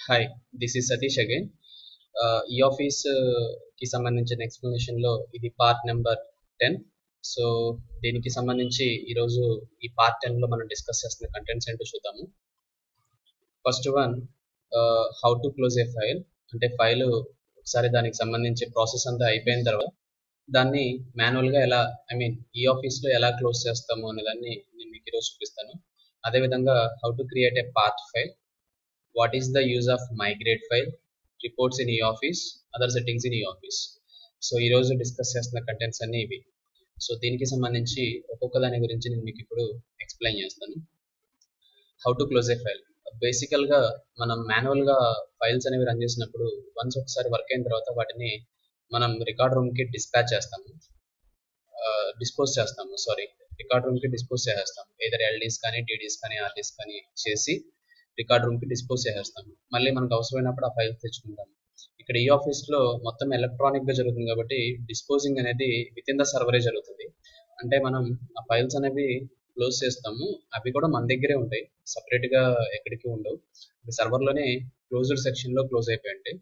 Hi, this is Satish again. ఈ office కి సంబంధించిన ఎక్స్ప్లెనేషన్లో ఇది పార్ట్ నెంబర్ 10. సో దీనికి సంబంధించి ఈరోజు ఈ పార్ట్ 10లో మనం డిస్కస్ చేస్తున్న కంటెంట్స్ ఏంటో చూద్దాము. First one, how to close A file. అంటే ఫైల్ ఒకసారి దానికి సంబంధించి ప్రాసెస్ అంతా అయిపోయిన తర్వాత దాన్ని మాన్యువల్గా ఎలా ఈ ఆఫీస్లో ఎలా క్లోజ్ చేస్తాము అనేదాన్ని నేను మీకు ఈరోజు చూపిస్తాను. అదేవిధంగా how to create a path file, what is the use of migrate file, reports in eoffice, other settings in eoffice. So ఈరోజు డిస్కస్ చేస్తున్న కంటెంట్స్ అన్నీ ఇవి. సో దీనికి సంబంధించి ఒక్కొక్క దాని గురించి నేను మీకు ఇప్పుడు ఎక్స్ప్లెయిన్ చేస్తాను. How to close A file. బేసికల్గా మనం మాన్యువల్గా ఫైల్స్ అనేవి రన్ చేసినప్పుడు వన్స్ ఒకసారి వర్క్ అయిన తర్వాత వాటిని మనం రికార్డ్ రూమ్కి డిస్పోజ్ చేస్తాము. ఏదర్ ఎల్డీస్ కానీ టీడీస్ కానీ ఆర్డీస్ కానీ చేసి రికార్డ్ రూమ్కి డిస్పోజ్ చేసేస్తాము. మళ్ళీ మనకు అవసరమైనప్పుడు ఆ ఫైల్స్ తెచ్చుకుంటాము. ఇక్కడ ఈ ఆఫీస్లో మొత్తం ఎలక్ట్రానిక్గా జరుగుతుంది కాబట్టి డిస్పోజింగ్ అనేది విత్ ఇన్ ద సర్వరే జరుగుతుంది. అంటే మనం ఆ ఫైల్స్ అనేవి క్లోజ్ చేస్తాము. అవి కూడా మన దగ్గరే ఉంటాయి, సపరేట్గా ఎక్కడికి ఉండవు. సర్వర్లోనే క్లోజ్డ్ సెక్షన్లో క్లోజ్ అయిపోయి.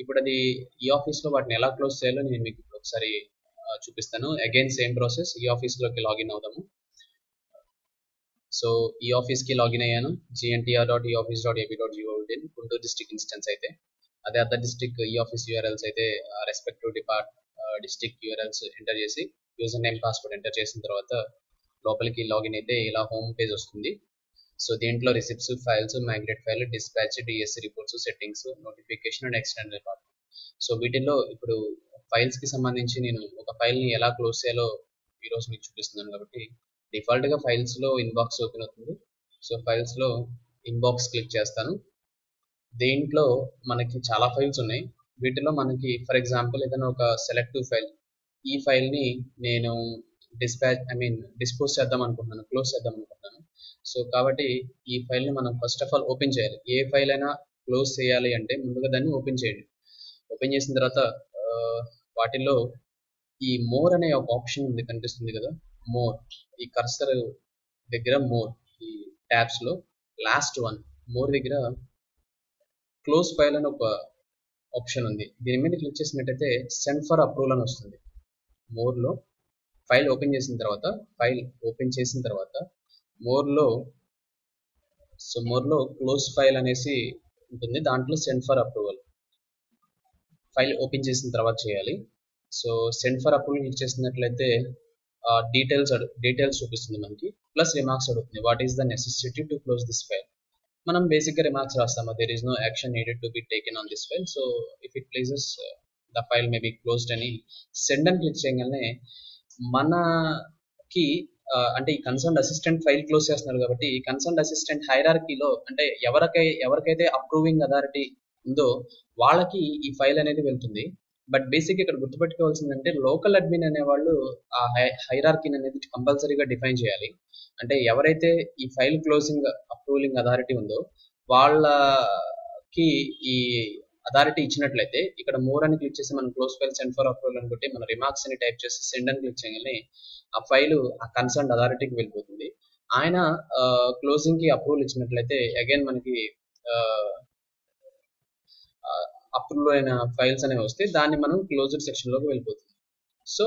ఇప్పుడు అది ఈ ఆఫీస్లో వాటిని ఎలా క్లోజ్ చేయాలో నేను మీకు ఇప్పుడు ఒకసారి చూపిస్తాను. Again same process. ఈ ఆఫీస్లోకి లాగిన్ అవుదాము. సో ఈ ఆఫీస్కి లాగిన్ అయ్యాను. gntr.eoffice.ap.gov.in గుంటూరు డిస్ట్రిక్ట్ ఇన్స్టెన్స్ అయితే, అదే అదర్ డిస్ట్రిక్ట్ ఈ ఆఫీస్ యూఆర్ఎల్స్ అయితే రెస్పెక్టివ్ డిస్ట్రిక్ట్ యూఆర్ఎల్స్ ఎంటర్ చేసి యూజర్ నేమ్ పాస్వర్డ్ ఎంటర్ చేసిన తర్వాత లోపలికి లాగిన్ అయితే ఇలా హోమ్ పేజ్ వస్తుంది. సో దీంట్లో receipts, files, migrate file, dispatch, DSC reports, settings, notification and external record. So వీటిల్లో ఇప్పుడు ఫైల్స్కి సంబంధించి నేను ఒక ఫైల్ని ఎలా క్లోజ్ చేయాలో ఈరోజు మీకు చూపిస్తున్నాను. కాబట్టి డిఫాల్ట్గా ఫైల్స్లో ఇన్బాక్స్ ఓపెన్ అవుతుంది. సో ఫైల్స్లో ఇన్బాక్స్ క్లిక్ చేస్తాను. దీంట్లో మనకి చాలా ఫైల్స్ ఉన్నాయి. వీటిలో మనకి ఫర్ ఎగ్జాంపుల్ ఏదైనా ఒక సెలెక్టివ్ ఫైల్, ఈ ఫైల్ని నేను డిస్పోజ్ చేద్దాం అనుకుంటున్నాను, క్లోజ్ చేద్దాం అనుకుంటున్నాను. సో కాబట్టి ఈ ఫైల్ని మనం ఫస్ట్ ఆఫ్ ఆల్ ఓపెన్ చేయాలి. ఏ ఫైల్ అయినా క్లోజ్ చేయాలి అంటే ముందుగా దాన్ని ఓపెన్ చేయండి. ఓపెన్ చేసిన తర్వాత వాటిల్లో ఈ మోర్ అనే ఒక ఆప్షన్ ఉంది, కనిపిస్తుంది కదా, మోర్. ఈ కర్సర్ దగ్గర మోర్, ఈ ట్యాబ్స్ లో లాస్ట్ వన్ మోర్ దగ్గర క్లోజ్ ఫైల్ అని ఒక ఆప్షన్ ఉంది. దీని మీద క్లిక్ చేసినట్టయితే సెండ్ ఫర్ అప్రూవల్ అని వస్తుంది. మోర్లో ఫైల్ ఓపెన్ చేసిన తర్వాత మోర్లో క్లోజ్ ఫైల్ అనేసి ఉంటుంది. దాంట్లో send for approval file open చేసిన తర్వాత చేయాలి. So send for approval click చేసినట్లయితే డీటెయిల్స్ చూపిస్తుంది మనకి, ప్లస్ రిమార్క్స్ అడుగుతుంది. What is the necessity to close this file. మనం బేసిక్గా రిమార్క్స్ రాస్తాము. There is no action needed to be taken on this file. So if it places the file may be closed అని send అని click చేయగానే మనకి అంటే ఈ concern assistant file close చేస్తున్నారు కాబట్టి ఈ కన్సర్న్ అసిస్టెంట్ హైరార్కీలో అంటే ఎవరికైతే అప్రూవింగ్ అథారిటీ ఉందో వాళ్ళకి ఈ ఫైల్ అనేది వెళ్తుంది. బట్ బేసిక్ ఇక్కడ గుర్తుపెట్టుకోవాల్సిందంటే లోకల్ అడ్మిన్ అనేవాళ్ళు ఆ హైరార్కీని అనేది కంపల్సరీగా డిఫైన్ చేయాలి. అంటే ఎవరైతే ఈ ఫైల్ క్లోజింగ్ అప్రూవింగ్ అథారిటీ ఉందో వాళ్ళకి ఈ అథారిటీ ఇచ్చినట్లయితే ఇక్కడ మోర్ అని క్లిక్ చేసి మనం close file send for approval అనుకుంటే మన రిమార్క్స్ అని టైప్ చేసి సెండ్ అని క్లిక్ చేయగానే ఆ ఫైల్ ఆ కన్సర్న్ అథారిటీకి వెళ్ళిపోతుంది. ఆయన క్లోజింగ్ కి అప్రూవల్ ఇచ్చినట్లయితే అగైన్ మనకి అప్రూవ్ అయిన ఫైల్స్ అనేవి వస్తే దాన్ని మనం క్లోజ్డ్ సెక్షన్లోకి వెళ్ళిపోతుంది. సో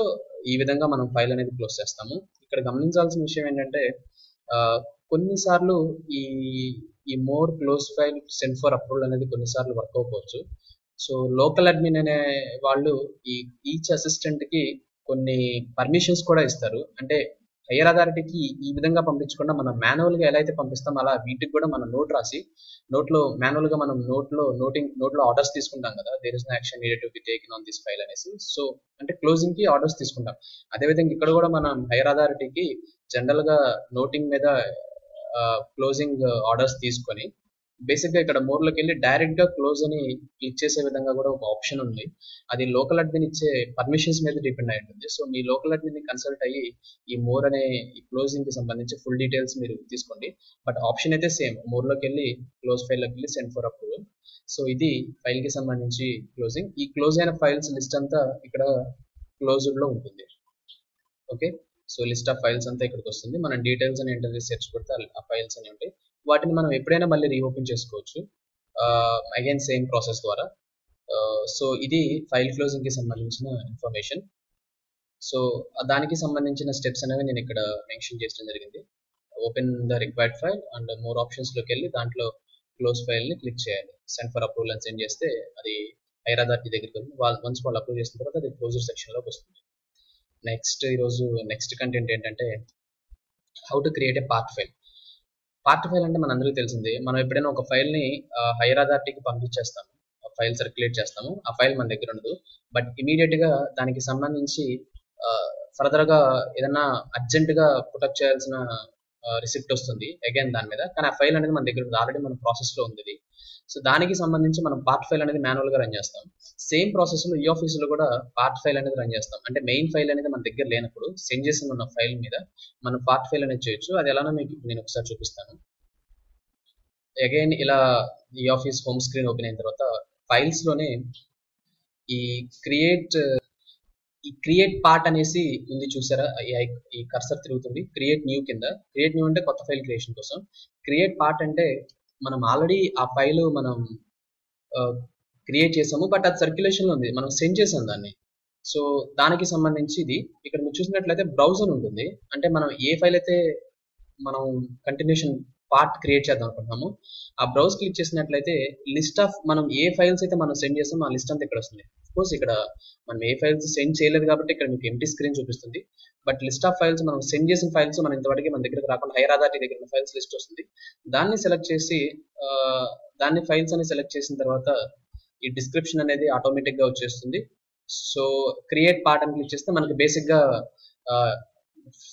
ఈ విధంగా మనం ఫైల్ అనేది క్లోజ్ చేస్తాము. ఇక్కడ గమనించాల్సిన విషయం ఏంటంటే కొన్నిసార్లు ఈ more close file send for approval అనేది కొన్నిసార్లు వర్క్ అవ్వవచ్చు. సో లోకల్ అడ్మిన్ అనే వాళ్ళు ఈచ్ అసిస్టెంట్కి కొన్ని పర్మిషన్స్ కూడా ఇస్తారు. అంటే హైయర్ అథారిటీకి ఈ విధంగా పంపించకుండా మనం మాన్యువల్గా ఎలా అయితే పంపిస్తాం అలా వీటికి కూడా మనం నోట్ రాసి నోట్లో మాన్యువల్గా మనం నోట్లో ఆర్డర్స్ తీసుకుంటాం కదా, there is no action needed to be taken on this file అనేసి. సో అంటే క్లోజింగ్ కి ఆర్డర్స్ తీసుకుంటాం. అదేవిధంగా ఇక్కడ కూడా మనం హైయర్ అథారిటీకి జనరల్ గా నోటింగ్ మీద క్లోజింగ్ ఆర్డర్స్ తీసుకొని బేసిక్గా ఇక్కడ మోర్లోకి వెళ్ళి డైరెక్ట్ గా క్లోజ్ అని క్లిక్ చేసే విధంగా కూడా ఒక ఆప్షన్ ఉంది. అది లోకల్ అడ్మిన్ ఇచ్చే పర్మిషన్స్ మీద డిపెండ్ అయి ఉంటుంది. సో మీ లోకల్ అడ్మిన్ ని కన్సల్ట్ అయ్యి ఈ మోర్ అనే ఈ క్లోజింగ్ కి సంబంధించి ఫుల్ డీటెయిల్స్ మీరు తీసుకోండి. బట్ ఆప్షన్ అయితే సేమ్, మోర్లోకి వెళ్ళి క్లోజ్ ఫైల్ లోకి వెళ్ళి సెండ్ ఫర్ అప్రూవల్. సో ఇది ఫైల్ కి సంబంధించి క్లోజింగ్. ఈ క్లోజ్ అయిన ఫైల్స్ లిస్ట్ అంతా ఇక్కడ క్లోజ్డ్ లో ఉంటుంది. Okay, so list of files అంతా ఇక్కడికి వస్తుంది. మనం డీటెయిల్స్ అని ఎంటర్ చేసి సెర్చ్ కొడితే ఆ ఫైల్స్ అని ఉంటాయి. వాటిని మనం ఎప్పుడైనా మళ్ళీ రీఓపెన్ చేసుకోవచ్చు. అగైన్ సేమ్ ప్రాసెస్ ద్వారా. సో ఇది ఫైల్ క్లోజింగ్ కి సంబంధించిన ఇన్ఫర్మేషన్. సో దానికి సంబంధించిన స్టెప్స్ అనేవి నేను ఇక్కడ మెన్షన్ చేయడం జరిగింది. Open the required file and more ఆప్షన్స్లోకి వెళ్ళి దాంట్లో క్లోజ్ ఫైల్ని క్లిక్ చేయాలి. సెండ్ ఫర్ అప్రూవల్ అని సెండ్ చేస్తే అది హైర్ అథారిటీ దగ్గరికి వెళ్ళి వన్స్ వాళ్ళు అప్రూవ్ చేసిన తర్వాత అది క్లోజర్ సెక్షన్లోకి వస్తుంది. ఈరోజు నెక్స్ట్ కంటెంట్ ఏంటంటే how to create a part file. Part file అంటే మనందరికీ తెలిసిందే. మనం ఎప్పుడైనా ఒక ఫైల్ని హైర్ అథారిటీకి పంపించేస్తాము, ఫైల్ సర్క్యులేట్ చేస్తాము, ఆ ఫైల్ మన దగ్గర ఉండదు. బట్ ఇమీడియట్గా దానికి సంబంధించి ఫర్దర్గా ఏదైనా అర్జెంటుగా పుటప్ చేయాల్సిన రిసిప్ట్ వస్తుంది అగైన్ దాని మీద. కానీ ఆ ఫైల్ అనేది మన దగ్గర ఆల్రెడీ మన ప్రాసెస్లో ఉంది. సో దానికి సంబంధించి మనం పార్ట్ ఫైల్ అనేది మాన్యువల్గా రన్ చేస్తాం. సేమ్ ప్రాసెస్లో ఈ ఆఫీస్లో కూడా పార్ట్ ఫైల్ అనేది రన్ చేస్తాం. అంటే మెయిన్ ఫైల్ అనేది మన దగ్గర లేనప్పుడు సెండ్ చేసిన ఉన్న ఫైల్ మీద మనం పార్ట్ ఫైల్ అనేది చేయొచ్చు. అది ఎలానో మీకు నేను ఒకసారి చూపిస్తాను. అగైన్ ఇలా ఈ ఆఫీస్ హోమ్ స్క్రీన్ ఓపెన్ అయిన తర్వాత ఫైల్స్లోనే ఈ క్రియేట్ పార్ట్ అనేసి ఉంది చూసారా, ఈ కర్సర్ తిరుగుతుంది. క్రియేట్ న్యూ కింద. క్రియేట్ న్యూ అంటే కొత్త ఫైల్ క్రియేషన్ కోసం. క్రియేట్ పార్ట్ అంటే మనం ఆల్రెడీ ఆ ఫైల్ మనం క్రియేట్ చేసాము, బట్ అది సర్క్యులేషన్లో ఉంది, మనం సెండ్ చేసాం దాన్ని. సో దానికి సంబంధించి ఇది ఇక్కడ మీరు చూసినట్లయితే బ్రౌజ్ అని ఉంటుంది. అంటే మనం ఏ ఫైల్ అయితే మనం కంటిన్యూషన్ పార్ట్ క్రియేట్ చేద్దాం అనుకుంటున్నాము, ఆ బ్రౌజ్ క్లిక్ చేసినట్లయితే లిస్ట్ ఆఫ్ మనం ఏ ఫైల్స్ అయితే మనం సెండ్ చేస్తామో ఆ లిస్ట్ అంతా ఇక్కడ వస్తుంది. కోర్స్ ఇక్కడ మనం ఏ ఫైల్స్ సెండ్ చేయలేదు కాబట్టి ఇక్కడ మీకు ఎంటీ స్క్రీన్ చూపిస్తుంది. బట్ లిస్ట్ ఆఫ్ ఫైల్స్ మనం సెండ్ చేసిన ఫైల్స్ మనం ఇంతవరకు మన దగ్గరకు రాకుండా హైర్ అథారిటీ దగ్గర ఉన్న ఫైల్స్ లిస్ట్ వస్తుంది. దాన్ని సెలెక్ట్ చేసి ఫైల్స్ అని సెలెక్ట్ చేసిన తర్వాత ఈ డిస్క్రిప్షన్ అనేది ఆటోమేటిక్గా వచ్చేస్తుంది. సో క్రియేట్ పార్ట్ అని క్లిక్ చేస్తే మనకి బేసిక్గా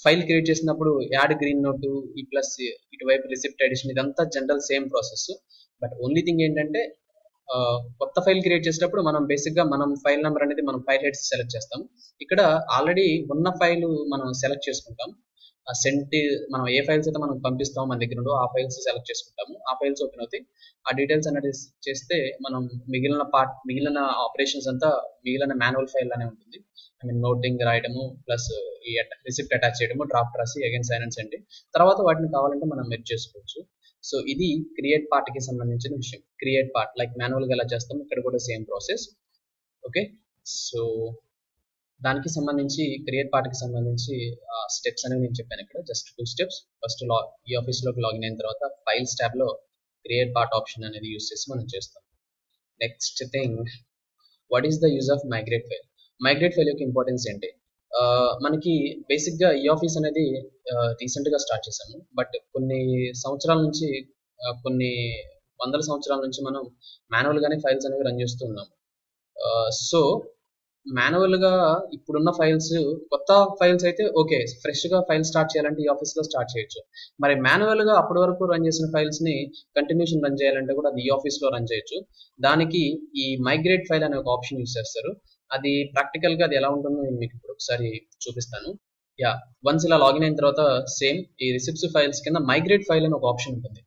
ఫైల్ క్రియేట్ చేసినప్పుడు యాడ్ గ్రీన్ నోట్ ఈ ప్లస్ ఇటువైపు రిసిప్ట్ ఎడిషన్ ఇదంతా general same process. But only thing ఏంటంటే కొత్త ఫైల్ క్రియేట్ చేసేటప్పుడు మనం బేసిక్గా మనం ఫైల్ నెంబర్ అనేది మనం ఫైల్ హెడ్స్ సెలెక్ట్ చేస్తాం. ఇక్కడ ఆల్రెడీ ఉన్న ఫైల్ మనం సెలెక్ట్ చేసుకుంటాం. మనం ఏ ఫైల్స్ అయితే మనం పంపిస్తాం మన దగ్గర నుండి ఆ ఫైల్స్ సెలెక్ట్ చేసుకుంటాము. ఆ ఫైల్స్ ఓపెన్ అవుతాయి. ఆ డీటెయిల్స్ అనేది చేస్తే మనం మిగిలిన ఆపరేషన్స్ అంతా మిగిలిన మాన్యువల్ ఫైల్ అనే ఉంటుంది. ఐ మీన్ నోటింగ్ రాయడము ప్లస్ ఈ రిసిప్ట్ అటాచ్ చేయడము, డ్రాఫ్ట్ రాసి అగైన్ సైన్ అండ్ సెండ్. తర్వాత వాటిని కావాలంటే మనం మెర్జ్ చేసుకోవచ్చు. సో ఇది క్రియేట్ పార్ట్ కి సంబంధించిన విషయం. క్రియేట్ పార్ట్ లైక్ మాన్యువల్గా ఎలా చేస్తాం, ఇక్కడ కూడా సేమ్ ప్రాసెస్. ఓకే, సో దానికి సంబంధించి క్రియేట్ పార్ట్ కి సంబంధించి స్టెప్స్ అనేవి నేను చెప్పాను ఇక్కడ. Just 2 steps. ఫస్ట్ ఈ ఆఫీస్లోకి లాగిన్ అయిన తర్వాత ఫైల్స్ ట్యాబ్లో క్రియేట్ పార్ట్ ఆప్షన్ అనేది యూస్ చేసి మనం చేస్తాం. Next thing, what is the use of migrate file. Migrate file యొక్క ఇంపార్టెన్స్ ఏంటి? మనకి బేసిక్గా ఈ ఆఫీస్ అనేది రీసెంట్గా స్టార్ట్ చేశాము. బట్ కొన్ని సంవత్సరాల నుంచి కొన్ని వందల సంవత్సరాల నుంచి మనం మాన్యువల్గానే ఫైల్స్ అనేవి రన్ చేస్తూ ఉన్నాము. సో మాన్యువల్గా ఇప్పుడున్న ఫైల్స్, కొత్త ఫైల్స్ అయితే ఓకే, ఫ్రెష్గా ఫైల్ స్టార్ట్ చేయాలంటే ఈ ఆఫీస్లో స్టార్ట్ చేయొచ్చు. మరి మాన్యువల్గా అప్పటి వరకు రన్ చేసిన ఫైల్స్ని కంటిన్యూషన్ రన్ చేయాలంటే కూడా అది ఈ ఆఫీస్లో రన్ చేయొచ్చు. దానికి ఈ మైగ్రేట్ ఫైల్ అనే ఒక ఆప్షన్ యూస్ చేస్తారు. అది ప్రాక్టికల్గా అది ఎలా ఉంటుందో నేను మీకు ఇప్పుడు ఒకసారి చూపిస్తాను. వన్స్ ఇలా లాగిన్ అయిన తర్వాత సేమ్ ఈ రిసిప్ట్స్ ఫైల్స్ కింద మైగ్రేట్ ఫైల్ అని ఒక ఆప్షన్ ఉంటుంది.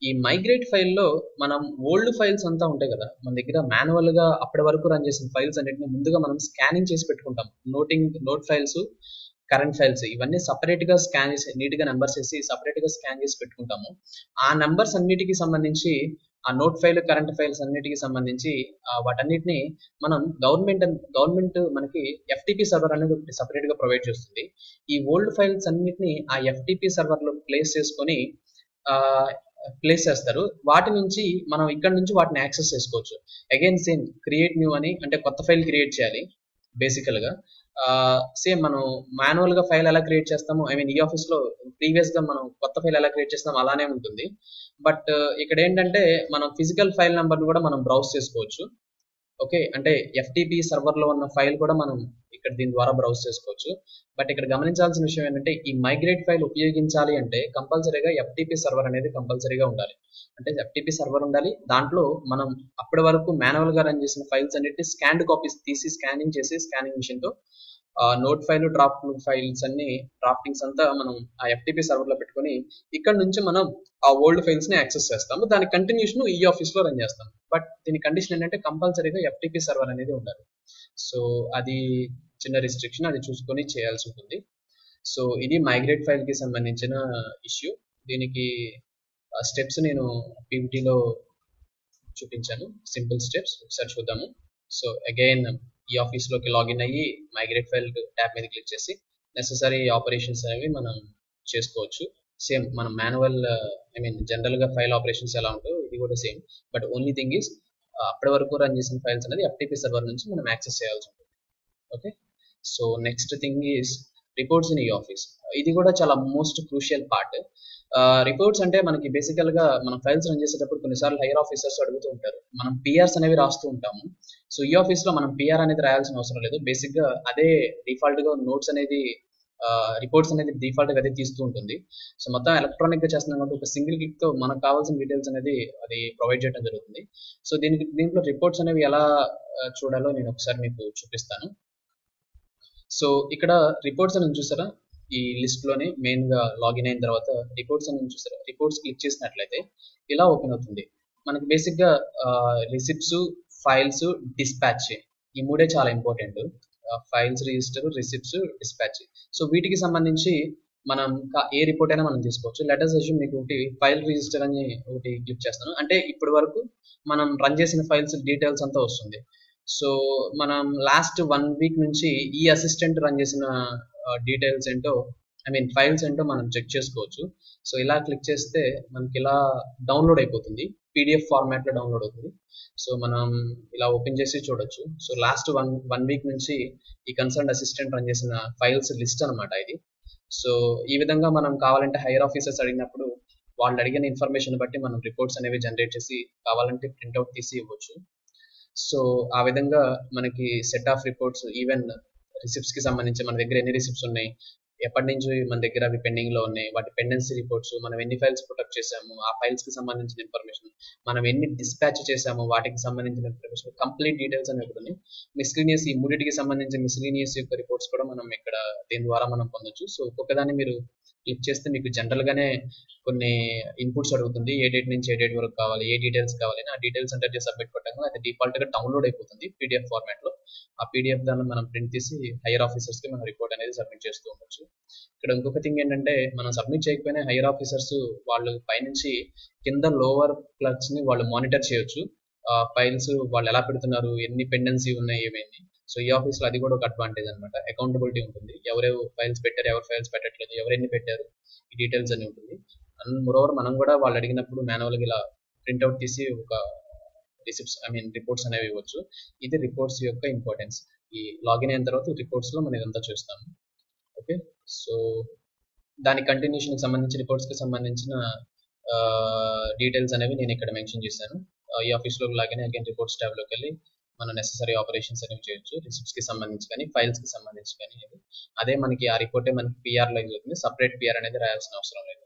ఈ మైగ్రేట్ ఫైల్లో మనం ఓల్డ్ ఫైల్స్ అంతా ఉంటాయి కదా మన దగ్గర, మాన్యువల్గా అప్పటి వరకు రన్ చేసిన ఫైల్స్ అన్నిటిని ముందుగా మనం స్కానింగ్ చేసి పెట్టుకుంటాం. నోట్ ఫైల్స్, కరెంట్ ఫైల్స్ ఇవన్నీ సపరేట్గా స్కాన్ చేసి నీట్గా నెంబర్స్ వేసి సపరేట్గా స్కాన్ చేసి పెట్టుకుంటాము. ఆ నెంబర్స్ అన్నిటికీ సంబంధించి, ఆ నోట్ ఫైల్, కరెంట్ ఫైల్స్ అన్నిటికీ సంబంధించి వాటన్నిటిని మనం గవర్నమెంట్ మనకి ఎఫ్టిపి సర్వర్ అనేది ఒకటి సపరేట్గా ప్రొవైడ్ చేస్తుంది. ఈ ఓల్డ్ ఫైల్స్ అన్నిటిని ఆ ఎఫ్టిపి సర్వర్లో ప్లేస్ చేస్తారు. వాటి నుంచి మనం ఇక్కడ నుంచి వాటిని యాక్సెస్ చేసుకోవచ్చు. అగైన్ సేమ్ క్రియేట్ న్యూ అని, అంటే కొత్త ఫైల్ క్రియేట్ చేయాలి బేసికల్గా. సేమ్ మనం మాన్యువల్గా ఫైల్ ఎలా క్రియేట్ చేస్తామో, ఐ మీన్ ఈ ఆఫీస్లో ప్రీవియస్గా మనం కొత్త ఫైల్ ఎలా క్రియేట్ చేస్తామో అలానే ఉంటుంది. బట్ ఇక్కడ ఏంటంటే మనం ఫిజికల్ ఫైల్ నెంబర్ని కూడా మనం బ్రౌజ్ చేసుకోవచ్చు. ఓకే, అంటే ఎఫ్టిపి సర్వర్లో ఉన్న ఫైల్ కూడా మనం ఇక్కడ దీని ద్వారా బ్రౌజ్ చేసుకోవచ్చు. బట్ ఇక్కడ గమనించాల్సిన విషయం ఏంటంటే ఈ మైగ్రేట్ ఫైల్ ఉపయోగించాలి అంటే కంపల్సరీగా ఎఫ్టిపి సర్వర్ అనేది కంపల్సరీగా ఉండాలి. అంటే ఎఫ్టిపి సర్వర్ ఉండాలి. దాంట్లో మనం అప్పటి వరకు మాన్యువల్గా రన్ చేసిన ఫైల్స్ అన్నిటి స్కాన్డ్ కాపీస్ తీసి స్కానింగ్ మిషన్తో నోట్ ఫైల్, డ్రాఫ్ట్ ఫైల్స్ అన్ని డ్రాఫ్టింగ్స్ అంతా మనం ఆ ఎఫ్టిపి సర్వర్లో పెట్టుకొని ఇక్కడ నుంచి మనం ఆ ఓల్డ్ ఫైల్స్ని యాక్సెస్ చేస్తాము. దాని కంటిన్యూషన్ ఈ ఆఫీస్లో రన్ చేస్తాం. బట్ దీని కండిషన్ ఏంటంటే కంపల్సరీగా ఎఫ్టిపి సర్వర్ అనేది ఉండాలి. సో అది చిన్న రిస్ట్రిక్షన్, అది చూసుకొని చేయాల్సి ఉంటుంది. సో ఇది మైగ్రేట్ ఫైల్కి సంబంధించిన ఇష్యూ. దీనికి స్టెప్స్ నేను పీపీటీలో చూపించాను, సింపుల్ స్టెప్స్ ఒకసారి చూద్దాము. సో అగైన్ ఈ ఆఫీస్లోకి లాగిన్ అయ్యి మైగ్రేట్ ఫైల్ ట్యాబ్ మీద క్లిక్ చేసి నెససరీ ఆపరేషన్స్ అనేవి మనం చేసుకోవచ్చు. సేమ్ మనం మాన్యువల్ జనరల్గా ఫైల్ ఆపరేషన్స్ ఎలా ఉంటాయో ఇది కూడా same, but only thing is అప్పటి వరకు రన్ చేసిన ఫైల్స్ అనేది FTP సర్వర్ నుంచి మనం యాక్సెస్ చేయాల్సి ఉంటుంది. Okay, so next thing is reports in ఈ ఆఫీస్. ఇది కూడా చాలా మోస్ట్ క్రూషియల్ పార్ట్. రిపోర్ట్స్ అంటే మనకి బేసికల్ గా మనం ఫైల్స్ రన్ చేసేటప్పుడు కొన్నిసార్లు హైయర్ ఆఫీసర్స్ అడుగుతూ ఉంటారు, మనం పిఆర్స్ అనేవి రాస్తూ ఉంటాము. సో ఈ ఆఫీస్ లో మనం పిఆర్ అనేది రాయాల్సిన అవసరం లేదు, బేసిక్ గా అదే డిఫాల్ట్ గా నోట్స్ అనేది రిపోర్ట్స్ అనేది డిఫాల్ట్ గా అదే తీస్తూ ఉంటుంది. సో మొత్తం ఎలక్ట్రానిక్ గా చేస్తున్నాం కాబట్టి ఒక సింగిల్ క్లిక్ తో మనకు కావాల్సిన డీటెయిల్స్ అనేది అది ప్రొవైడ్ చేయడం జరుగుతుంది. సో దీంట్లో రిపోర్ట్స్ అనేవి ఎలా చూడాలో నేను ఒకసారి మీకు చూపిస్తాను. సో ఇక్కడ రిపోర్ట్స్ అని చూసారా, ఈ లిస్ట్ లోనే మెయిన్ గా లాగిన్ అయిన తర్వాత రిపోర్ట్స్ అని చూసారా, రిపోర్ట్స్ క్లిక్ చేసినట్లయితే ఇలా ఓపెన్ అవుతుంది. మనకి బేసిక్ గా రిసిప్ట్స్, ఫైల్స్, డిస్పాచ్, ఈ మూడే చాలా important. Files register, receipts, dispatch. So వీటికి సంబంధించి మనం ఏ రిపోర్ట్ అయినా మనం తీసుకోవచ్చు. లెటర్స్ అస్యూమ్ మీకు ఒకటి ఫైల్ రిజిస్టర్ అని ఒకటి క్లిక్ చేస్తాను, అంటే ఇప్పటి వరకు మనం రన్ చేసిన ఫైల్స్ డీటెయిల్స్ అంతా వస్తుంది. సో మనం లాస్ట్ 1 వీక్ నుంచి ఈ అసిస్టెంట్ రన్ చేసిన డీటెయిల్స్ ఏంటో, ఫైల్స్ ఏంటో మనం చెక్ చేసుకోవచ్చు. సో ఇలా క్లిక్ చేస్తే మనకి ఇలా డౌన్లోడ్ అయిపోతుంది, PDF ఫార్మాట్ లో డౌన్లోడ్ అవుతుంది. సో మనం ఇలా ఓపెన్ చేసి చూడొచ్చు. సో లాస్ట్ వన్ వీక్ నుంచి ఈ కన్సర్న్ అసిస్టెంట్ రన్ చేసిన ఫైల్స్ లిస్ట్ అనమాట ఇది. సో ఈ విధంగా మనం కావాలంటే హైయర్ ఆఫీసర్స్ అడిగినప్పుడు వాళ్ళు అడిగిన ఇన్ఫర్మేషన్ బట్టి మనం రిపోర్ట్స్ అనేవి జనరేట్ చేసి కావాలంటే ప్రింట్అవుట్ తీసి ఇవ్వచ్చు. సో ఆ విధంగా మనకి set of reports, even receipts కి సంబంధించి మన దగ్గర ఎన్ని రిసిప్ట్స్ ఉన్నాయి, ఎప్పటి నుంచి మన దగ్గర అవి పెండింగ్ లో ఉన్నాయి, వాటి పెండెన్సీ రిపోర్ట్స్, మనం ఎన్ని ఫైల్స్ ప్రొటెక్ట్ చేసాము, ఆ ఫైల్స్ కి సంబంధించిన ఇన్ఫర్మేషన్, మనం ఎన్ని డిస్పాచ్ చేసాము వాటికి సంబంధించిన ఇన్ఫర్మేషన్, కంప్లీట్ డీటెయిల్స్ అనేవి ఉన్నాయి. మిస్లీనియస్, ఈ మూడింటికి సంబంధించిన మిస్లీనియస్ యొక్క రిపోర్ట్స్ కూడా మనం ఇక్కడ దీని ద్వారా మనం పొందొచ్చు. సో ఒక్కొక్కదాన్ని మీరు క్లిక్ చేస్తే మీకు జనరల్ గానే కొన్ని ఇన్పుట్స్ అడుగుతుంది, ఏ డేట్ నుంచి ఏ డేట్ వరకు కావాలి, ఏ డీటెయిల్స్ కావాలి, ఆ డీటెయిల్స్ ఎంటర్ చేసి సబ్మిట్ కొట్టాక అది డిఫాల్ట్ గా డౌన్లోడ్ అయిపోతుంది PDF ఫార్మాట్ లో. ఆ PDF దాన్ని మనం ప్రింట్ తీసి హైయర్ ఆఫీసర్స్ కి మనం రిపోర్ట్ అనేది సబ్మిట్ చేస్తూ ఉండొచ్చు. ఇక్కడ ఇంకొక థింగ్ ఏంటంటే, మనం సబ్మిట్ చేయకపోయినా హైయర్ ఆఫీసర్స్ వాళ్ళు పైనుంచి కింద లోవర్ క్లర్క్స్ ని వాళ్ళు మానిటర్ చేయొచ్చు. ఫైల్స్ వాళ్ళు ఎలా పెడుతున్నారు, ఎన్ని పెండెన్సీ ఉన్నాయి, ఏమైంది. సో ఈ ఆఫీస్ లో అది కూడా ఒక అడ్వాంటేజ్ అనమాట, అకౌంటబిలిటీ ఉంటుంది. ఎవరెవరు ఫైల్స్ పెట్టారు, ఎవరు ఫైల్స్ పెట్టట్లేదు, ఎవరెన్ని పెట్టారు, ఈ డీటెయిల్స్ అని ఉంటుంది. అండ్ మోరోవర్ మనం కూడా వాళ్ళు అడిగినప్పుడు మాన్యువల్ గా ఇలా ప్రింట్అవుట్ తీసి ఒక రిసిప్ట్స్ రిపోర్ట్స్ అనేవి ఇవ్వచ్చు. ఇది రిపోర్ట్స్ యొక్క ఇంపార్టెన్స్. ఈ లాగిన్ అయిన తర్వాత రిపోర్ట్స్ లో మనం ఇదంతా చూస్తాము. ఓకే, సో దాని కంటిన్యూషన్ కి సంబంధించి రిపోర్ట్స్ కి సంబంధించిన డీటెయిల్స్ అనేవి నేను ఇక్కడ మెన్షన్ చేశాను. ఈ ఆఫీస్ లో లాగిన్ అగైన్ రిపోర్ట్స్ ట్యాబ్ లోకి వెళ్ళి మనం నెససరీ ఆపరేషన్స్ అనేవి చేయొచ్చు, రిసిప్ట్స్ కి సంబంధించి కానీ ఫైల్స్ కి సంబంధించి కానీ. అదే మనకి ఆ రిపోర్టే మనకి పిఆర్ లో అవుతుంది, సపరేట్ పిఆర్ అనేది రాయాల్సిన అవసరం లేదు.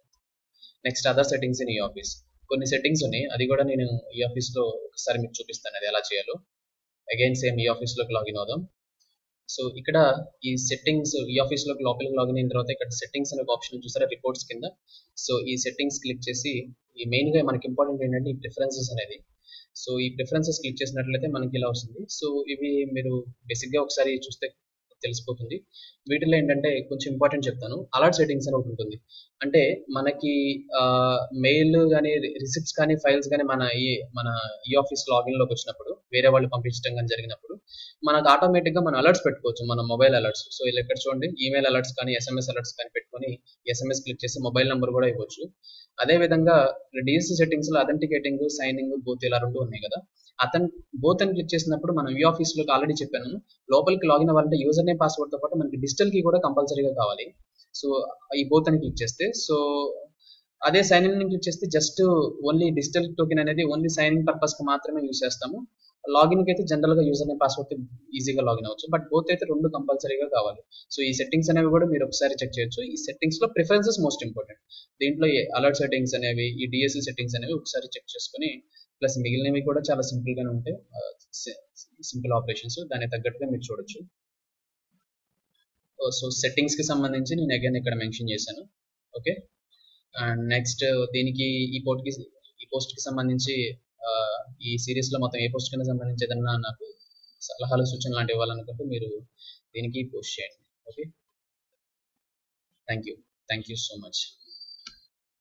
నెక్స్ట్ అదర్ సెట్టింగ్స్ ఇన్ ఈ ఆఫీస్. కొన్ని సెట్టింగ్స్ ఉన్నాయి, అది కూడా నేను ఈ ఆఫీస్ లో ఒకసారి మీకు చూపిస్తాను అది ఎలా చేయాలో. అగైన్ సేమ్ ఈ ఆఫీస్ లోకి లాగిన్ అవుదాం. సో ఇక్కడ ఈ సెట్టింగ్స్, ఈ ఆఫీస్ లోకి లోపలికి లాగిన్ అయిన తర్వాత ఇక్కడ సెట్టింగ్స్ అనే ఆప్షన్ చూసారా రిపోర్ట్స్ కింద. సో ఈ సెట్టింగ్స్ క్లిక్ చేసి ఈ మెయిన్ గా మనకి ఇంపార్టెంట్ ఏంటంటే ఈ ప్రిఫరెన్సెస్ అనేది. సో ఈ ప్రిఫరెన్సెస్ క్లిక్ చేసినట్లయితే మనకి ఇలా వస్తుంది. సో ఇవి మీరు బేసిక్ గా ఒకసారి చూస్తే తెలిసిపోతుంది. వీటిలో ఏంటంటే కొంచెం ఇంపార్టెంట్ చెప్తాను, అలర్ట్ సెట్టింగ్స్ అని ఒకటి ఉంటుంది. అంటే మనకి మెయిల్ కానీ రిసిప్ట్స్ కానీ ఫైల్స్ కానీ మన ఈ ఆఫీస్ లాగిన్ లోకి వచ్చినప్పుడు వేరే వాళ్ళు పంపించడం కానీ జరిగినప్పుడు మనకు ఆటోమేటిక్ గా మన అలర్ట్స్ పెట్టుకోవచ్చు, మన మొబైల్ అలర్ట్స్. సో ఇలా ఇక్కడ చూడండి, ఈమెయిల్ అలర్ట్స్ కానీ SMS అలర్ట్స్ కానీ పెట్టుకొని SMS క్లిక్ చేసి మొబైల్ నెంబర్ కూడా ఇవ్వచ్చు. అదే విధంగా DSC సెట్టింగ్స్ లో అథెంటికేటింగ్, సైనింగ్, బూత్ ఇలా రెండు ఉన్నాయి కదా. బోత్ అని క్లిక్ చేసినప్పుడు మనం ఈ ఆఫీస్ లోకి ఆల్రెడీ చెప్పాను, లోపలికి లాగిన్ అవ్వాలంటే యూజర్ నేమ్ పాస్వర్డ్ తో పాటు మనకి డిజిటల్ కీ కూడా కంపల్సరీగా కావాలి. సో ఈ బోత్ అని క్లిక్ చేస్తే, సో అదే సైన్ ఇన్ క్లిక్ చేస్తే జస్ట్ ఓన్లీ డిజిటల్ టోకెన్ అనేది ఓన్లీ సైనింగ్ పర్పస్ కి మాత్రమే యూజ్ చేస్తాము. లాగిన్ కి అయితే జనరల్ గా యూజర్ నేమ్ పాస్వర్డ్ తో ఈజీగా లాగిన్ అవ్వచ్చు, బట్ బోత్ అయితే రెండు కంపల్సరీగా కావాలి. సో ఈ సెట్టింగ్స్ అనేవి కూడా మీరు ఒకసారి చెక్ చేయొచ్చు. ఈ సెట్టింగ్స్ లో ప్రిఫరెన్సెస్ మోస్ట్ ఇంపార్టెంట్. దీంట్లో అలర్ట్ సెట్టింగ్స్ అనేవి, ఈ DSC సెట్టింగ్స్ అనేవి ఒకసారి చెక్ చేసుకుని, ప్లస్ మిగిలినవి కూడా చాలా సింపుల్ గానే ఉంటాయి, సింపుల్ ఆపరేషన్స్, దానికి తగ్గట్టుగా మీరు చూడొచ్చు. సో సెట్టింగ్స్ కి సంబంధించి నేను అగైన్ ఇక్కడ మెన్షన్ చేశాను. ఓకే, అండ్ నెక్స్ట్ దీనికి ఈ పోస్ట్ కి సంబంధించి ఈ సిరీస్ లో మొత్తం ఏ పోస్ట్ కింద సంబంధించి ఏదన్నా నాకు సలహాలు, సూచనలు లాంటివి ఇవ్వాలనుకుంటే మీరు దీనికి పోస్ట్ చేయండి. Okay, thank you so much.